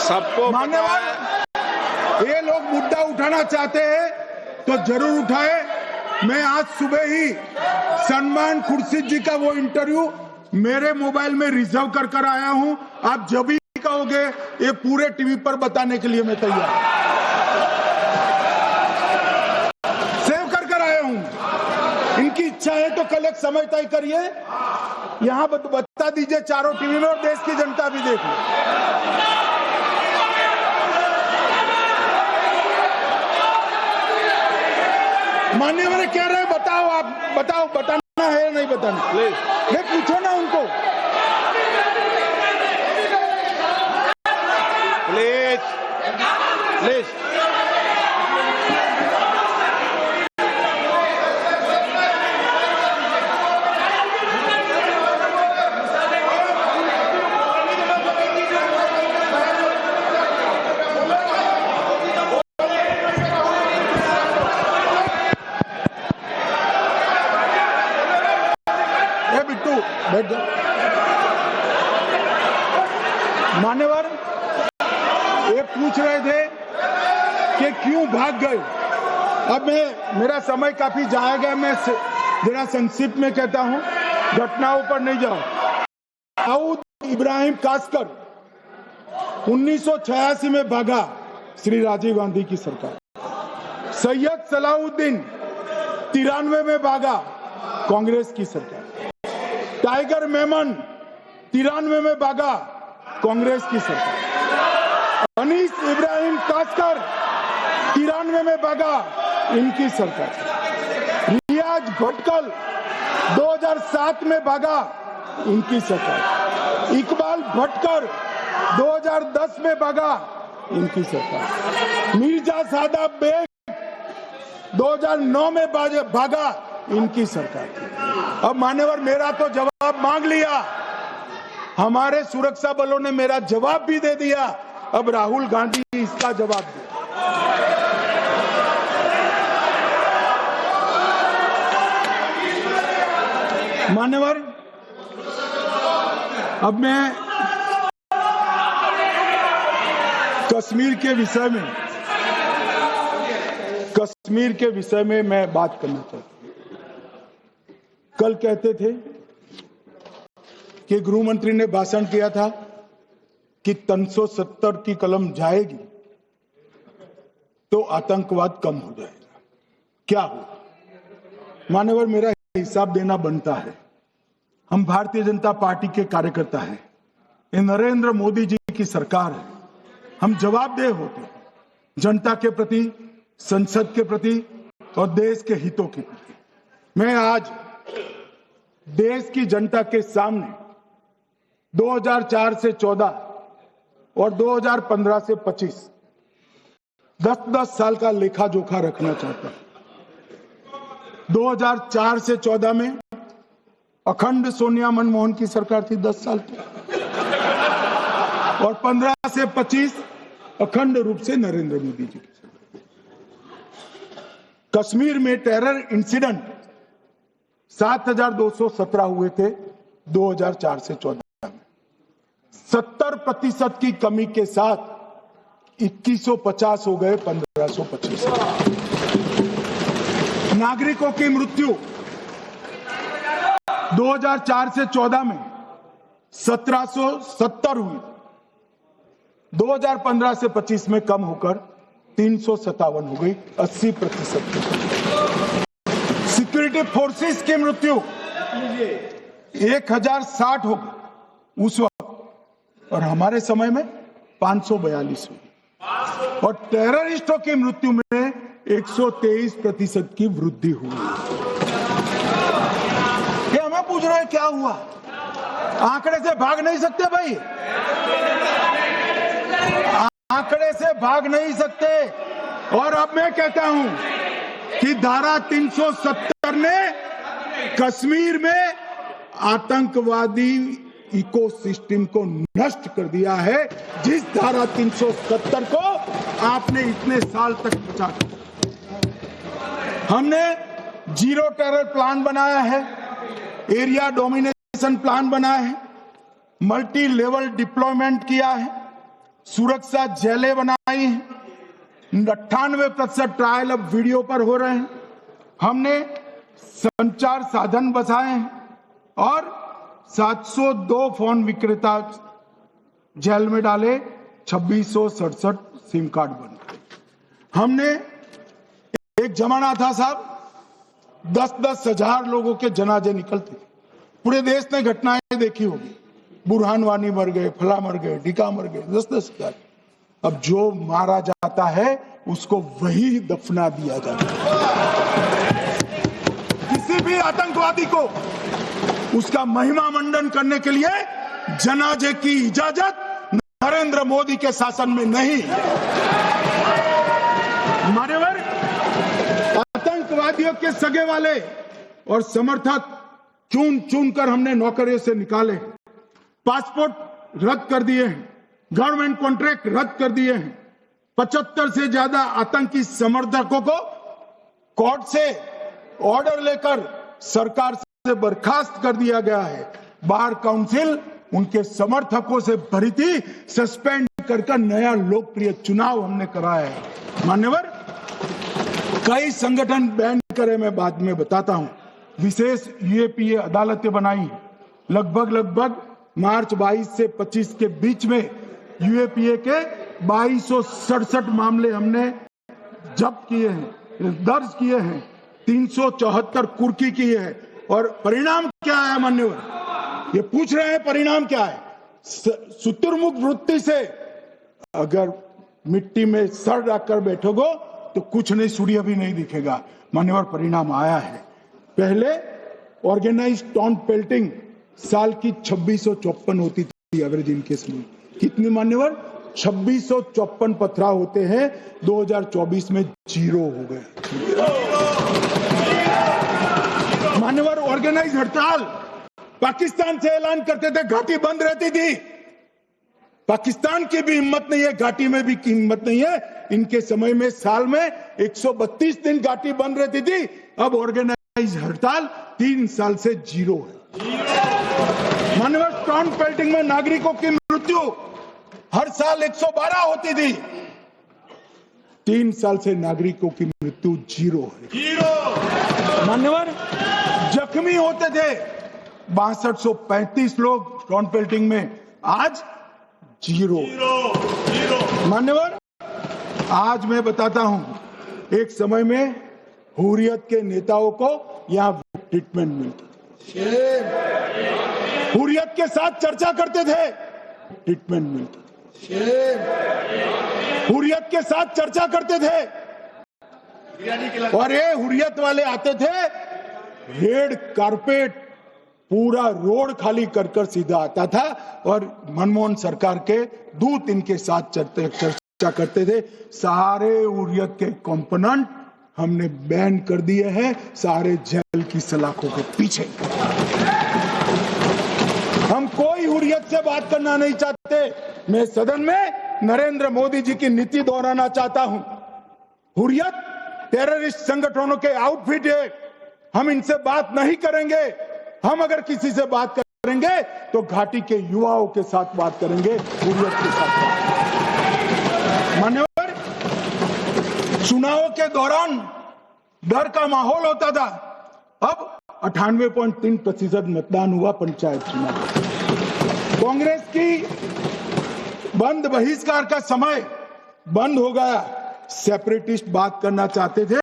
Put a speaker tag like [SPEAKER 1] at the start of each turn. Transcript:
[SPEAKER 1] सबको
[SPEAKER 2] मान्यवर, ये लोग मुद्दा उठाना चाहते हैं तो जरूर उठाए। मैं आज सुबह ही सलमान खुर्शीद जी का वो इंटरव्यू मेरे मोबाइल में रिजर्व कर आया हूं। आप जब भी कहोगे ये पूरे टीवी पर बताने के लिए मैं तैयार हूं। सेव कर आया हूं। इनकी इच्छा है तो कल एक समय तय करिए, यहां बता दीजिए चारों टीवी में, और देश की जनता भी देख लो। मान्यवर कह रहे हैं, बताओ, आप बताओ, बताना है या नहीं बताना? नहीं, पूछो ना उनको।
[SPEAKER 1] प्लीज प्लीज
[SPEAKER 2] बिट्टू बैठ जाओ। मान्यवर, ये पूछ रहे थे कि क्यों भाग गए। अब मेरा समय काफी जाएगा, मैं जरा संक्षिप्त में कहता हूं, घटनाओं पर नहीं जाऊं। दाऊद इब्राहिम कासकर 1986 में भागा, श्री राजीव गांधी की सरकार। सैयद सलाउद्दीन 93 में भागा, कांग्रेस की सरकार। टाइगर मेमन 93 में भागा, कांग्रेस की सरकार। अनीस इब्राहिम कासकर 93 में भागा, इनकी सरकार। रियाज भटकल 2007 में भागा, इनकी सरकार। इकबाल भटकर 2010 में भागा, इनकी सरकार। मिर्जा सादाब बेग 2009 में भागा, इनकी सरकार। अब मान्यवर, मेरा तो जवाब मांग लिया, हमारे सुरक्षा बलों ने मेरा जवाब भी दे दिया, अब राहुल गांधी इसका जवाब दे। मान्यवर, अब मैं कश्मीर के विषय में मैं बात करना चाहता हूं। कल कहते थे कि गृह मंत्री ने भाषण किया था कि 370 की कलम जाएगी तो आतंकवाद कम हो जाएगा। क्या हो? मान्यवर, मेरा हिसाब देना बनता है। हम भारतीय जनता पार्टी के कार्यकर्ता हैं, ये नरेंद्र मोदी जी की सरकार है, हम जवाबदेह होते हैं जनता के प्रति, संसद के प्रति और देश के हितों के प्रति। मैं आज देश की जनता के सामने 2004 से 14 और 2015 से 25 10-10 साल का लेखा जोखा रखना चाहता हूं। 2004 से 14 में अखंड सोनिया मनमोहन की सरकार थी 10 साल की, और 15 से 25 अखंड रूप से नरेंद्र मोदी जी की सरकार। कश्मीर में टेरर इंसिडेंट 7217 हुए थे 2004 से 14 में। 70% की कमी के साथ 2150 हो गए 1525। नागरिकों की मृत्यु 2004 से 14 में 1770 हुई, 2015 से 25 में कम होकर 357 हो गई, 80%। सिक्योरिटी फोर्सेस की मृत्यु 1060 हो गई उस वक्त, और हमारे समय में 542 हुई, और टेररिस्टों की मृत्यु में 123% की वृद्धि हुई। क्या हमें पूछ रहे हैं क्या हुआ? आंकड़े से भाग नहीं सकते भाई, आंकड़े से भाग नहीं सकते। और अब मैं कहता हूं कि धारा 370 ने कश्मीर में आतंकवादी इकोसिस्टम को नष्ट कर दिया है, जिस धारा 370 को आपने इतने साल तक बचा। हमने जीरो टेरर प्लान बनाया है, एरिया डोमिनेशन प्लान बनाया है, मल्टी लेवल डिप्लॉयमेंट किया है, सुरक्षा जेलें बनाई, 98% ट्रायल अब वीडियो पर हो रहे हैं। हमने संचार साधन बसाए हैं और 702 फोन विक्रेता जेल में डाले, 2667 सिम कार्ड बन गए। हमने एक जमाना था साहब, 10-10 हजार लोगों के जनाजे निकलते, पूरे देश ने घटनाएं देखी होगी। बुरहान वानी मर गए, फला मर गए, ढिका मर गए, 10-10 हजार। अब जो मारा जाता है उसको वही दफना दिया जाता है। किसी भी आतंकवादी को उसका महिमा मंडन करने के लिए जनाजे की इजाजत नरेंद्र मोदी के शासन में नहीं। मान्यवर, आतंकवादियों के सगे वाले और समर्थक चुन चुन कर हमने नौकरियों से निकाले, पासपोर्ट रद्द कर दिए हैं, गवर्नमेंट कॉन्ट्रैक्ट रद्द कर दिए हैं। 75 से ज्यादा आतंकी समर्थकों को कोर्ट से ऑर्डर लेकर सरकार से बर्खास्त कर दिया गया है। बार काउंसिल उनके समर्थकों से भरी थी, सस्पेंड कर नया लोकप्रिय चुनाव हमने कराया है। मान्यवर, कई संगठन बैन करे, मैं बाद में बताता हूं। विशेष यूएपीए अदालतें बनाई, लगभग मार्च 22 से 25 के बीच में यूएपीए के 2267 मामले हमने जब्त किए हैं, दर्ज किए हैं, 374 कुर्की की है। और परिणाम क्या है मान्यवर? ये पूछ रहे हैं परिणाम क्या है? शुतुरमुख वृत्ति से अगर मिट्टी में सर रखकर बैठोगे तो कुछ नहीं, सूर्य भी नहीं दिखेगा। मान्यवर, परिणाम आया है। पहले ऑर्गेनाइज्ड टाउन पेल्टिंग साल की 2654 होती थी एवरेज इन केस में। कितनी मान्यवर? 2654 पथराव होते हैं, 2024 में 0 हो गए। मान्यवर, ऑर्गेनाइज हड़ताल पाकिस्तान से ऐलान करते थे, घाटी बंद रहती थी। पाकिस्तान की भी हिम्मत नहीं है, घाटी में भी हिम्मत नहीं है। इनके समय में साल में 132 दिन घाटी बंद रहती थी। अब ऑर्गेनाइज हड़ताल 3 साल से 0 है। मान्यवर, स्टोन पेल्टिंग में नागरिकों की मृत्यु हर साल 112 होती थी, 3 साल से नागरिकों की मृत्यु 0 है। मान्यवर, जख्मी होते थे 6235 लोग स्टोन पेल्टिंग में, आज 0। मान्यवर, आज मैं बताता हूं, एक समय में हुर्रियत के नेताओं को यहां ट्रीटमेंट मिलता, हुर्रियत के साथ चर्चा करते थे, ट्रीटमेंट मिलता, हुर्रियत के साथ चर्चा करते थे। और ये हुर्रियत वाले आते थे, रेड कारपेट पूरा रोड खाली कर सीधा आता था और मनमोहन सरकार के दूत इनके साथ चर्चा करते थे। सारे हुर्रियत के कंपोनेंट हमने बैन कर दिए हैं, सारे जेल की सलाखों के पीछे। हम कोई हुर्रियत से बात करना नहीं चाहते। मैं सदन में नरेंद्र मोदी जी की नीति दोहराना चाहता हूं। हुर्रियत टेररिस्ट संगठनों के आउटफिट है, हम इनसे बात नहीं करेंगे। हम अगर किसी से बात करेंगे तो घाटी के युवाओं के साथ बात करेंगे, हुर्रियत के साथ बात। मान्यवर, चुनाव के दौरान डर का माहौल होता था, अब 98.3% मतदान हुआ पंचायत चुनाव। कांग्रेस की बंद बहिष्कार का समय बंद हो गया। सेपरेटिस्ट बात करना चाहते थे,